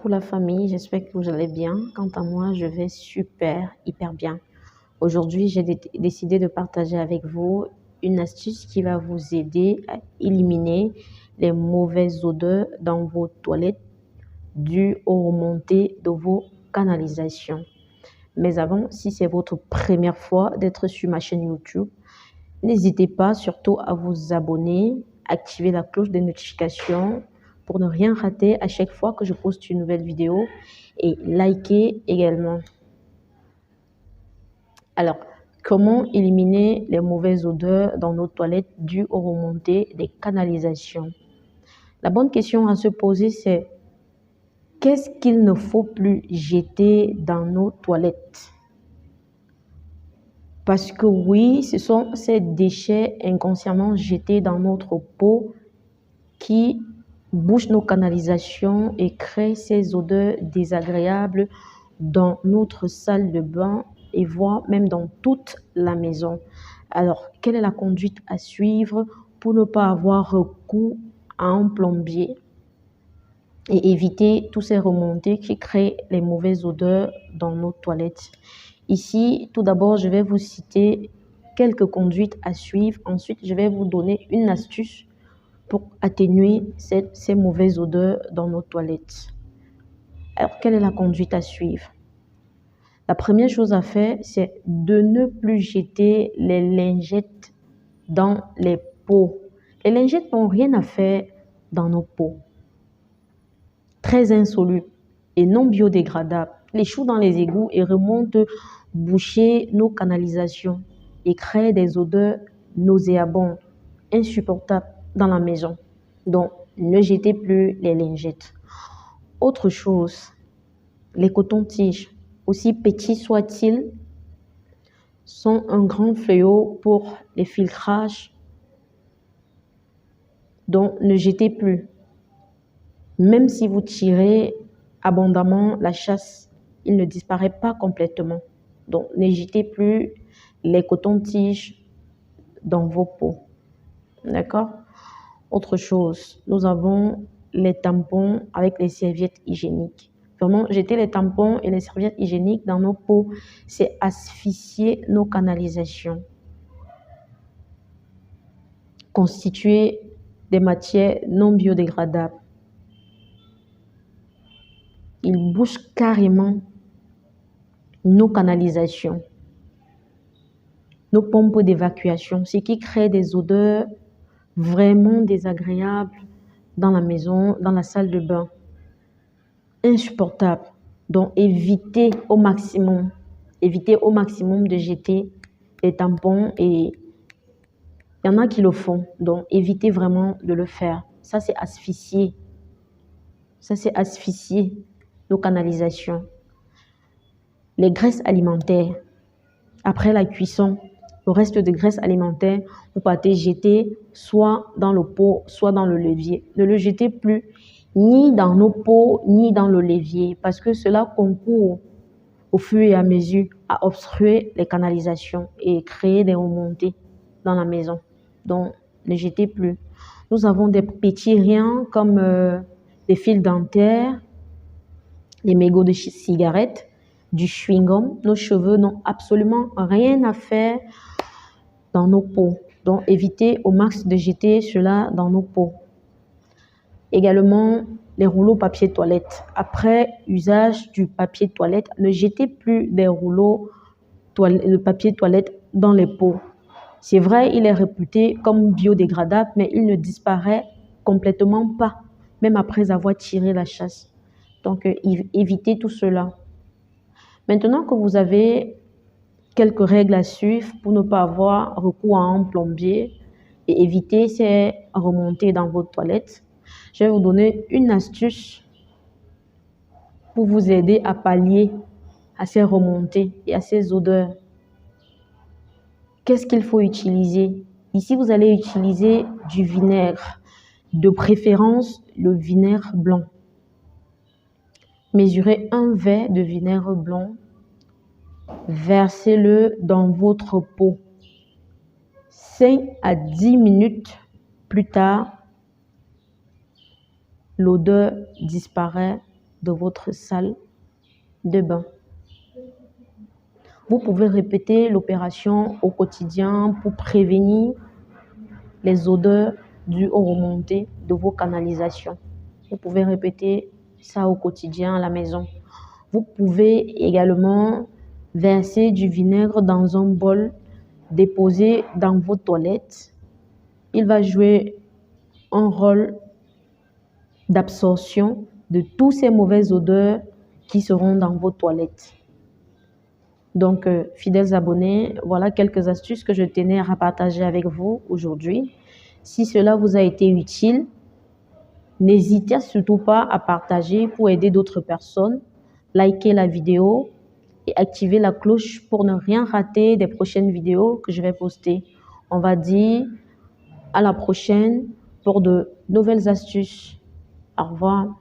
Coucou la famille, j'espère que vous allez bien. Quant à moi, je vais super, hyper bien. Aujourd'hui, j'ai décidé de partager avec vous une astuce qui va vous aider à éliminer les mauvaises odeurs dans vos toilettes dues aux remontées de vos canalisations. Mais avant, si c'est votre première fois d'être sur ma chaîne YouTube, n'hésitez pas surtout à vous abonner, activer la cloche des notifications pour ne rien rater à chaque fois que je poste une nouvelle vidéo et liker également. Alors, comment éliminer les mauvaises odeurs dans nos toilettes dues aux remontées des canalisations? La bonne question à se poser, c'est qu'est-ce qu'il ne faut plus jeter dans nos toilettes? Parce que oui, ce sont ces déchets inconsciemment jetés dans notre peau qui bouchent nos canalisations et créent ces odeurs désagréables dans notre salle de bain et voire même dans toute la maison. Alors, quelle est la conduite à suivre pour ne pas avoir recours à un plombier et éviter tous ces remontées qui créent les mauvaises odeurs dans nos toilettes? Ici, tout d'abord, je vais vous citer quelques conduites à suivre. Ensuite, je vais vous donner une astuce pour atténuer ces mauvaises odeurs dans nos toilettes. Alors, quelle est la conduite à suivre? La première chose à faire, c'est de ne plus jeter les lingettes dans les pots. Les lingettes n'ont rien à faire dans nos pots. Très insolubles et non biodégradables. Les échouent dans les égouts et remontent boucher nos canalisations et créent des odeurs nauséabondes, insupportables dans la maison. Donc, ne jetez plus les lingettes. Autre chose, les cotons-tiges, aussi petits soient-ils, sont un grand fléau pour les filtrages. Donc, ne jetez plus. Même si vous tirez abondamment la chasse, il ne disparaît pas complètement. Donc, ne jetez plus les cotons-tiges dans vos pots. D'accord? Autre chose, nous avons les tampons avec les serviettes hygiéniques. Vraiment, jeter les tampons et les serviettes hygiéniques dans nos pots, c'est asphyxier nos canalisations. Constituer des matières non biodégradables. Ils bouchent carrément nos canalisations, nos pompes d'évacuation, ce qui crée des odeurs vraiment désagréables dans la maison, dans la salle de bain. Insupportable. Donc, évitez au maximum de jeter les tampons et il y en a qui le font. Donc, évitez vraiment de le faire. Ça, c'est asphyxier. Nos canalisations. Les graisses alimentaires. Après la cuisson, le reste de graisse alimentaire, vous partez jeter soit dans le pot, soit dans le levier. Ne le jetez plus ni dans nos pots, ni dans le levier, parce que cela concourt au fur et à mesure à obstruer les canalisations et créer des remontées dans la maison. Donc, ne jetez plus. Nous avons des petits riens comme des fils dentaires, les mégots de cigarettes, du chewing-gum. Nos cheveux n'ont absolument rien à faire dans nos pots. Donc, évitez au max de jeter cela dans nos pots. Également, les rouleaux papier toilette. Après usage du papier toilette, ne jetez plus des rouleaux de papier toilette dans les pots. C'est vrai, il est réputé comme biodégradable, mais il ne disparaît complètement pas, même après avoir tiré la chasse. Donc, évitez tout cela. Maintenant que vous avez quelques règles à suivre pour ne pas avoir recours à un plombier et éviter ces remontées dans vos toilettes, je vais vous donner une astuce pour vous aider à pallier à ces remontées et à ces odeurs. Qu'est-ce qu'il faut utiliser? Ici, vous allez utiliser du vinaigre, de préférence le vinaigre blanc. Mesurez un verre de vinaigre blanc, versez-le dans votre pot. 5 à 10 minutes plus tard, l'odeur disparaît de votre salle de bain. Vous pouvez répéter l'opération au quotidien pour prévenir les odeurs dues aux remontées de vos canalisations. Vous pouvez répéter ça au quotidien à la maison. Vous pouvez également verser du vinaigre dans un bol, déposer dans vos toilettes. Il va jouer un rôle d'absorption de toutes ces mauvaises odeurs qui seront dans vos toilettes. Donc, fidèles abonnés, voilà quelques astuces que je tenais à partager avec vous aujourd'hui. Si cela vous a été utile, n'hésitez surtout pas à partager pour aider d'autres personnes. Likez la vidéo et activez la cloche pour ne rien rater des prochaines vidéos que je vais poster. On va dire à la prochaine pour de nouvelles astuces. Au revoir.